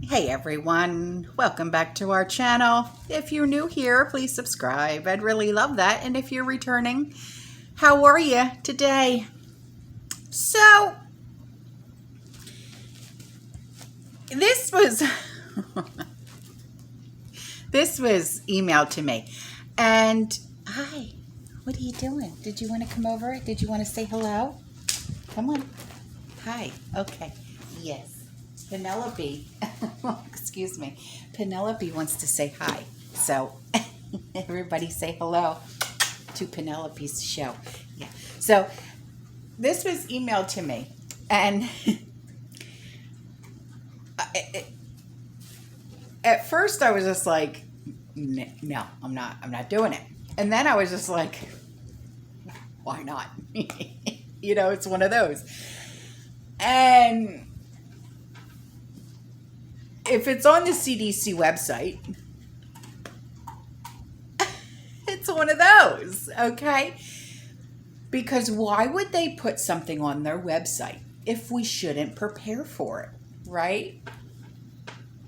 Hey everyone, welcome back to our channel. If you're new here, please subscribe. I'd really love that. And if you're returning, how are you today? So, this was this was emailed to me. And hi, what are you doing? Did you want to come over? Did you want to say hello? Come on. Hi. Okay. Yes. Penelope, excuse me, Penelope wants to say hi. So everybody say hello to Penelope's show. Yeah. So this was emailed to me, and at first I was just like, no, I'm not doing it. And then I was just like, why not? It's one of those. And if it's on the CDC website, it's one of those, okay? Because why would they put something on their website if we shouldn't prepare for it, right?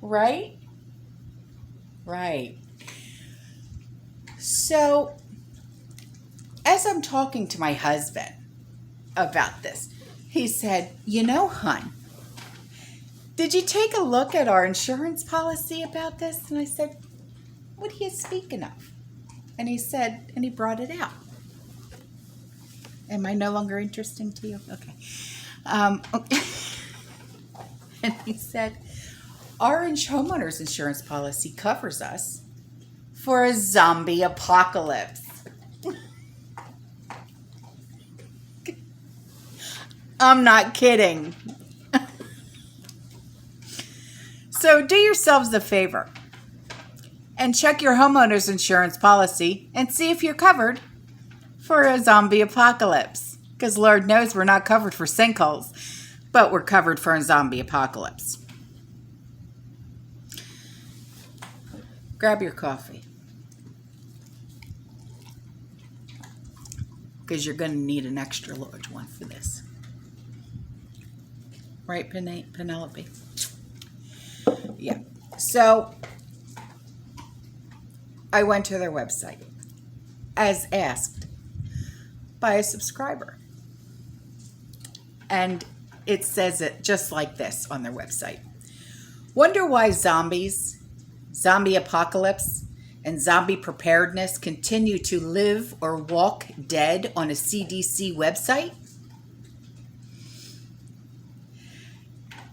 Right? Right. So, as I'm talking to my husband about this, he said, hon, did you take a look at our insurance policy about this? And I said, what are you speaking of? And he said, and he brought it out. Am I no longer interesting to you? Okay. And he said, our homeowner's insurance policy covers us for a zombie apocalypse. I'm not kidding. So do yourselves a favor and check your homeowner's insurance policy and see if you're covered for a zombie apocalypse. Because Lord knows we're not covered for sinkholes, but we're covered for a zombie apocalypse. Grab your coffee, because you're going to need an extra large one for this. Right, Penelope? Yeah. So I went to their website as asked by a subscriber. And it says it just like this on their website. Wonder why zombies, zombie apocalypse, and zombie preparedness continue to live or walk dead on a CDC website?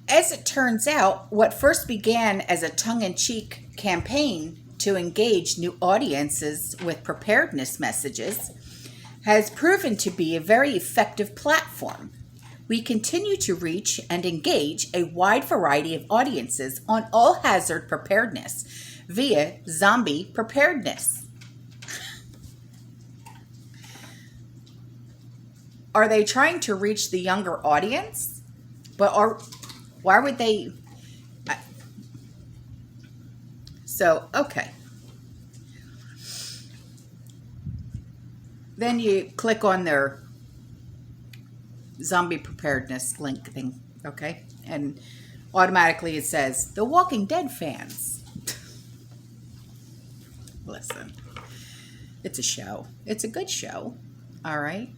As it turns out, what first began as a tongue-in-cheek campaign to engage new audiences with preparedness messages has proven to be a very effective platform. We continue to reach and engage a wide variety of audiences on all hazard preparedness via zombie preparedness. Are they trying to reach the younger audience? Why would they? So, okay. Then you click on their zombie preparedness link thing, okay? And automatically it says, The Walking Dead fans. Listen, it's a show. It's a good show, all right?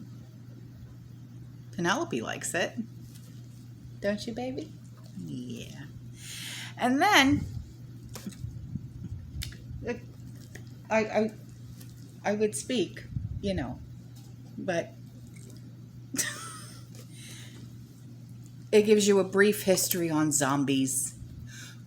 Penelope likes it. Don't you, baby? Yeah. And then I would speak, but it gives you a brief history on zombies.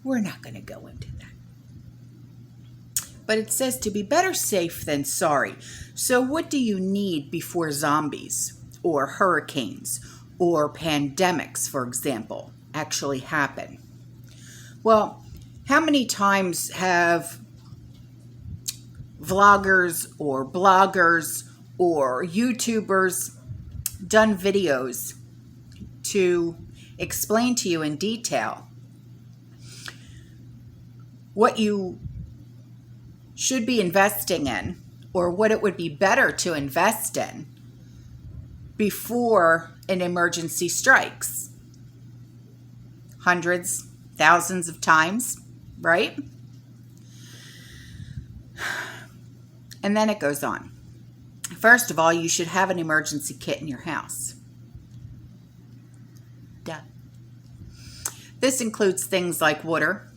We're not going to go into that. But it says to be better safe than sorry. So what do you need before zombies or hurricanes or pandemics, for example, actually happen? Well, how many times have vloggers or bloggers or YouTubers done videos to explain to you in detail what you should be investing in or what it would be better to invest in before an emergency strikes? Hundreds, thousands of times, right? And then it goes on. First of all, you should have an emergency kit in your house. Duh. This includes things like water,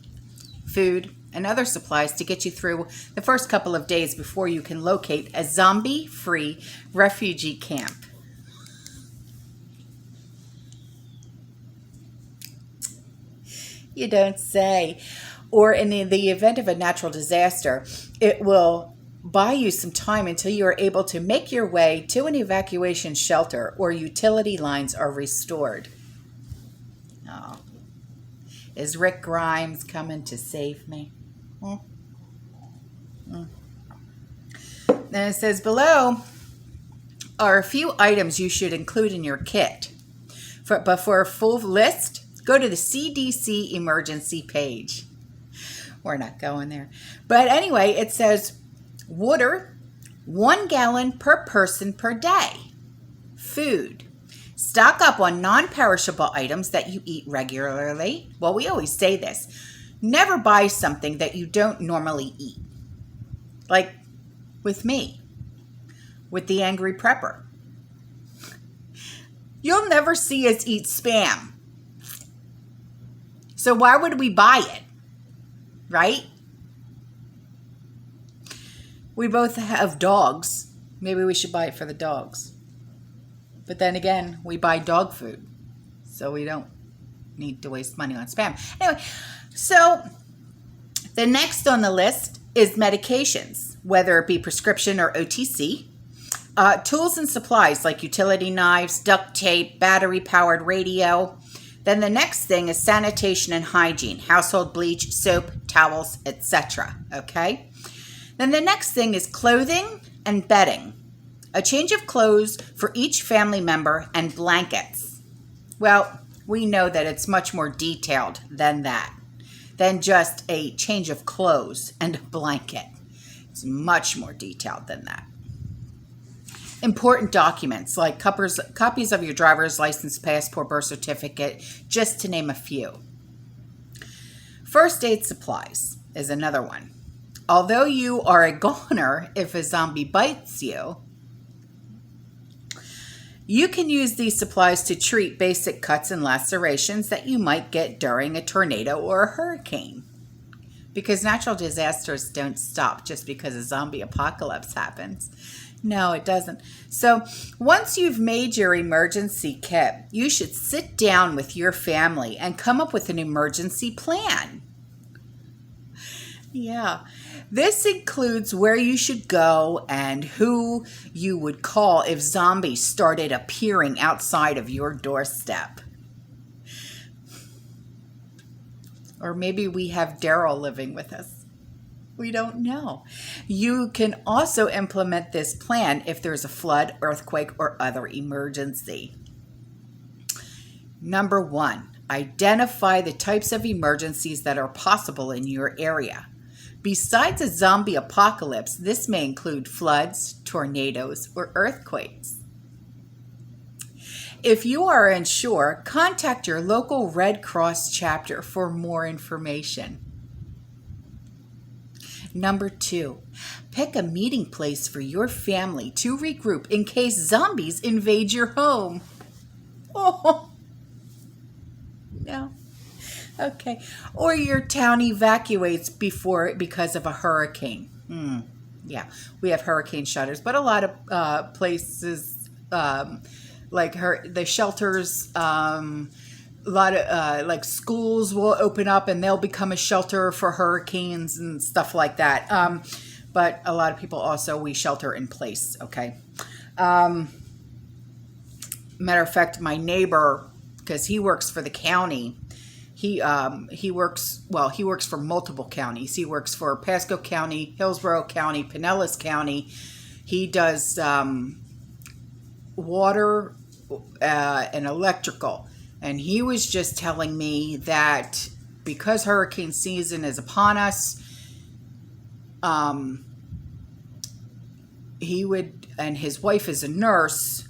food, and other supplies to get you through the first couple of days before you can locate a zombie-free refugee camp. You don't say. Or in the event of a natural disaster, it will buy you some time until you are able to make your way to an evacuation shelter or utility lines are restored. Oh. Is Rick Grimes coming to save me? Then it says below are a few items you should include in your kit. But for a full list, go to the CDC emergency page. We're not going there. But anyway, it says water, 1 gallon per person per day. Food. Stock up on non-perishable items that you eat regularly. Well, we always say this. Never buy something that you don't normally eat. Like with me, with the Angry Prepper. You'll never see us eat Spam. So why would we buy it? Right? We both have dogs. Maybe we should buy it for the dogs. But then again, we buy dog food. So we don't need to waste money on Spam. Anyway, so the next on the list is medications, whether it be prescription or OTC. Tools and supplies like utility knives, duct tape, battery-powered radio. Then the next thing is sanitation and hygiene, household bleach, soap, towels, etc. Okay? Then the next thing is clothing and bedding. A change of clothes for each family member and blankets. Well, we know that it's much more detailed than that, than just a change of clothes and a blanket. It's much more detailed than that. Important documents like copies of your driver's license, passport, birth certificate, just to name a few. First aid supplies is another one. Although you are a goner if a zombie bites you, you can use these supplies to treat basic cuts and lacerations that you might get during a tornado or a hurricane. Because natural disasters don't stop just because a zombie apocalypse happens. No, it doesn't. So once you've made your emergency kit, you should sit down with your family and come up with an emergency plan. Yeah, this includes where you should go and who you would call if zombies started appearing outside of your doorstep. Or maybe we have Daryl living with us. We don't know. You can also implement this plan if there's a flood, earthquake, or other emergency. Number 1, identify the types of emergencies that are possible in your area. Besides a zombie apocalypse, this may include floods, tornadoes, or earthquakes. If you are unsure, contact your local Red Cross chapter for more information. Number 2, pick a meeting place for your family to regroup in case zombies invade your home. Oh, no. Okay. Or your town evacuates because of a hurricane. Yeah, we have hurricane shutters, but a lot of places, like the shelters, a lot of like schools will open up and they'll become a shelter for hurricanes and stuff like that. But a lot of people also, we shelter in place. Okay. Matter of fact, my neighbor, because he works for the county, he works for multiple counties. He works for Pasco County, Hillsborough County, Pinellas County. He does water and electrical. And he was just telling me that because hurricane season is upon us, he would, and his wife is a nurse,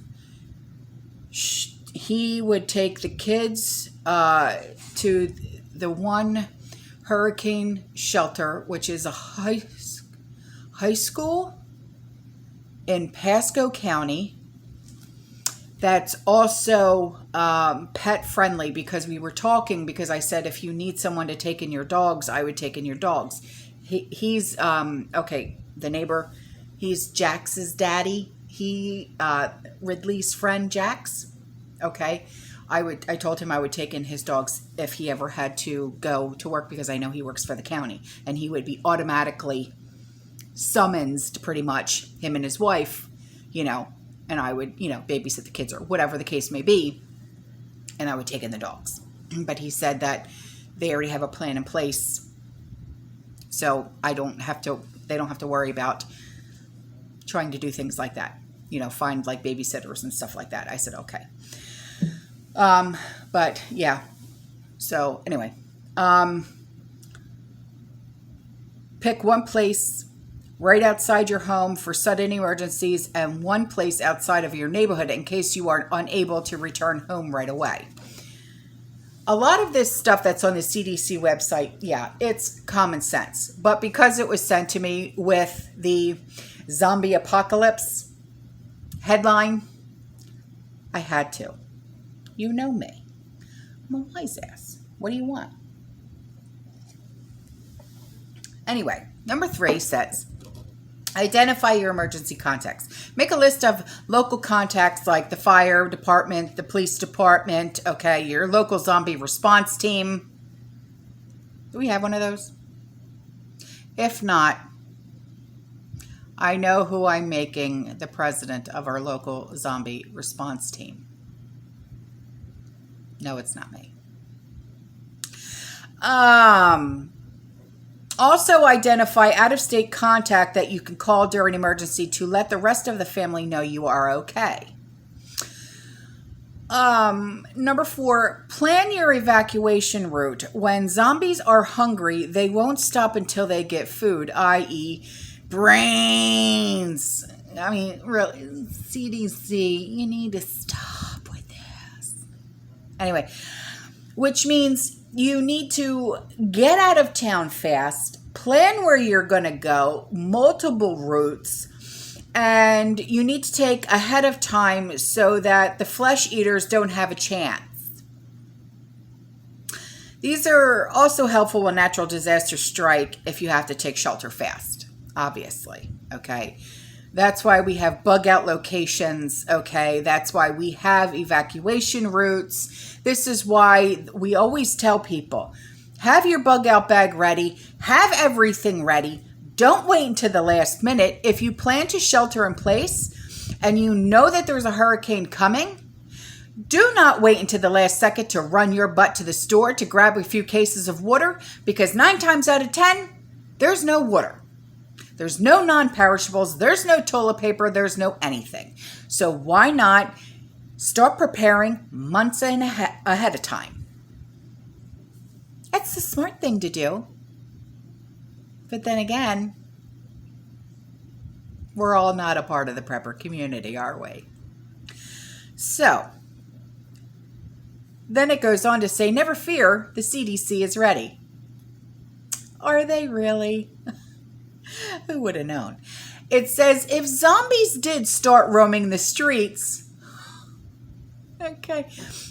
he would take the kids to the one hurricane shelter, which is a high school in Pasco County. That's also pet friendly, because we were talking, because I said if you need someone to take in your dogs, I would take in your dogs. He's okay, the neighbor, he's Jax's daddy. Ridley's friend Jax. Okay. I told him I would take in his dogs if he ever had to go to work, because I know he works for the county, and he would be automatically summoned, pretty much, him and his wife, and I would, babysit the kids or whatever the case may be, and I would take in the dogs. But he said that they already have a plan in place, so they don't have to worry about trying to do things like that, find like babysitters and stuff like that. I said, okay. But yeah, so anyway, pick one place right outside your home for sudden emergencies, and one place outside of your neighborhood in case you are unable to return home right away. A lot of this stuff that's on the CDC website, yeah, it's common sense. But because it was sent to me with the zombie apocalypse headline, I had to. You know me. I'm a wise ass. What do you want? Anyway, number 3 says, identify your emergency contacts. Make a list of local contacts like the fire department, the police department, okay, your local zombie response team. Do we have one of those? If not, I know who I'm making the president of our local zombie response team. No, it's not me. Also identify out-of-state contact that you can call during emergency to let the rest of the family know you are okay. Number 4, plan your evacuation route. When zombies are hungry, they won't stop until they get food, i.e. brains. I mean, really, CDC, you need to stop with this. Anyway, which means you need to get out of town fast, plan where you're going to go, multiple routes, and you need to take ahead of time so that the flesh eaters don't have a chance. These are also helpful when natural disasters strike if you have to take shelter fast, obviously, okay? That's why we have bug out locations, okay? That's why we have evacuation routes. This is why we always tell people, have your bug out bag ready, have everything ready. Don't wait until the last minute. If you plan to shelter in place and you know that there's a hurricane coming, do not wait until the last second to run your butt to the store to grab a few cases of water, because 9 times out of 10, there's no water. There's no non-perishables. There's no toilet paper. There's no anything. So why not start preparing months ahead of time? That's the smart thing to do. But then again, we're all not a part of the prepper community, are we? So then it goes on to say, never fear, the CDC is ready. Are they really? Who would have known? It says, if zombies did start roaming the streets, okay,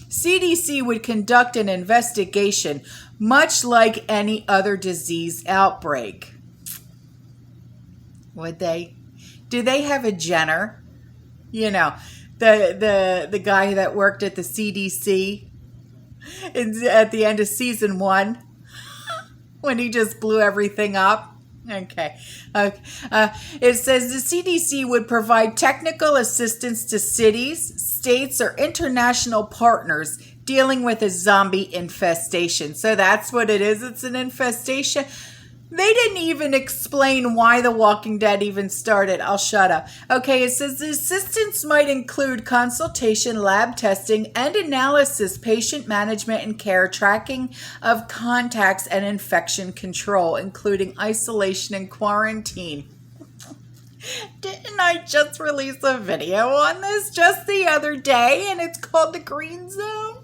CDC would conduct an investigation much like any other disease outbreak. Would they? Do they have a Jenner? You know, the guy that worked at the CDC at the end of season 1 when he just blew everything up. Okay. It says the CDC would provide technical assistance to cities, states, or international partners dealing with a zombie infestation. So that's what it is. It's an infestation. They didn't even explain why The Walking Dead even started. I'll shut up. Okay, it says the assistance might include consultation, lab testing, and analysis, patient management and care, tracking of contacts, and infection control, including isolation and quarantine. Didn't I just release a video on this just the other day, and it's called The Green Zone?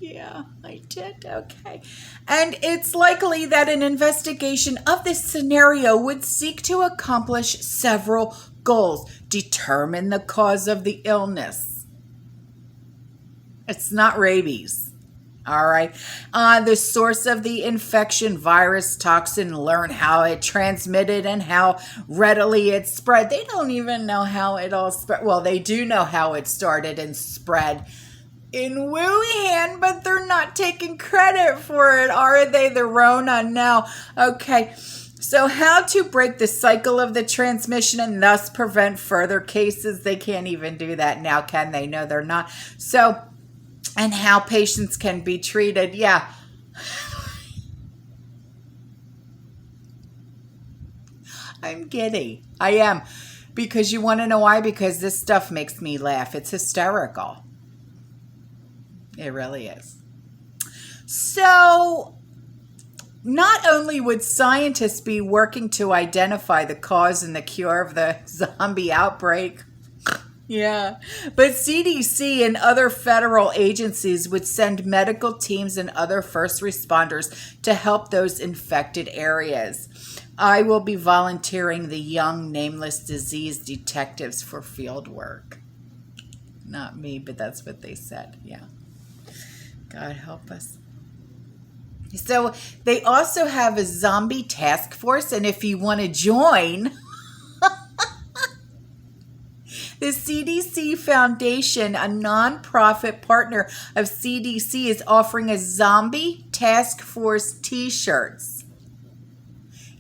Yeah, I did. Okay. And it's likely that an investigation of this scenario would seek to accomplish several goals. Determine the cause of the illness. It's not rabies. All right. The source of the infection, virus, toxin, learn how it transmitted and how readily it spread. They don't even know how it all spread. Well, they do know how it started and spread in Wuhan, but they're not taking credit for it, are they? The Rona now. Okay. So how to break the cycle of the transmission and thus prevent further cases. They can't even do that now, can they? No, they're not. So, and how patients can be treated. Yeah. I'm giddy. I am. Because you want to know why? Because this stuff makes me laugh. It's hysterical. It really is. So, not only would scientists be working to identify the cause and the cure of the zombie outbreak, yeah, but CDC and other federal agencies would send medical teams and other first responders to help those infected areas. I will be volunteering the young nameless disease detectives for field work. Not me, but that's what they said. Yeah. God help us. So they also have a zombie task force, and if you want to join, the CDC Foundation, a nonprofit partner of CDC, is offering a zombie task force t-shirts.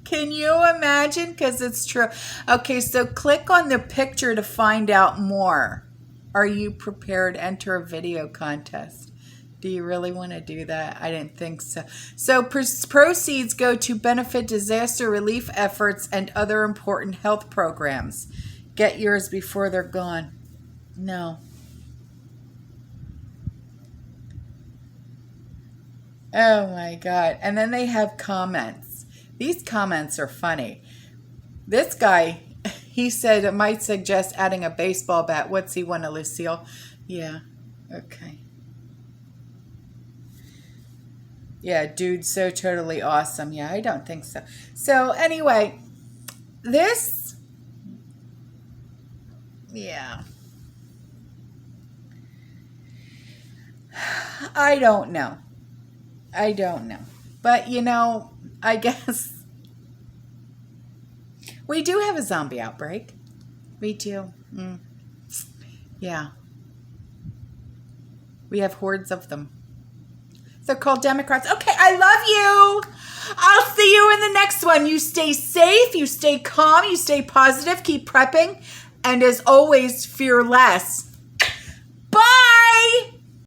Can you imagine? Because it's true. Okay, so click on the picture to find out more. Are you prepared? Enter a video contest. Do you really want to do that? I didn't think so. So proceeds go to benefit disaster relief efforts and other important health programs. Get yours before they're gone. No. Oh my God. And then they have comments. These comments are funny. This guy, he said it might suggest adding a baseball bat. What's he want, a Lucille? Yeah. Okay. Yeah, dude, so totally awesome. Yeah, I don't think so. So anyway, this, yeah. I don't know. I don't know. But, you know, I guess we do have a zombie outbreak. We do. Yeah. We have hordes of them. They're called Democrats. Okay, I love you. I'll see you in the next one. You stay safe, you stay calm, you stay positive, keep prepping, and as always, fear less.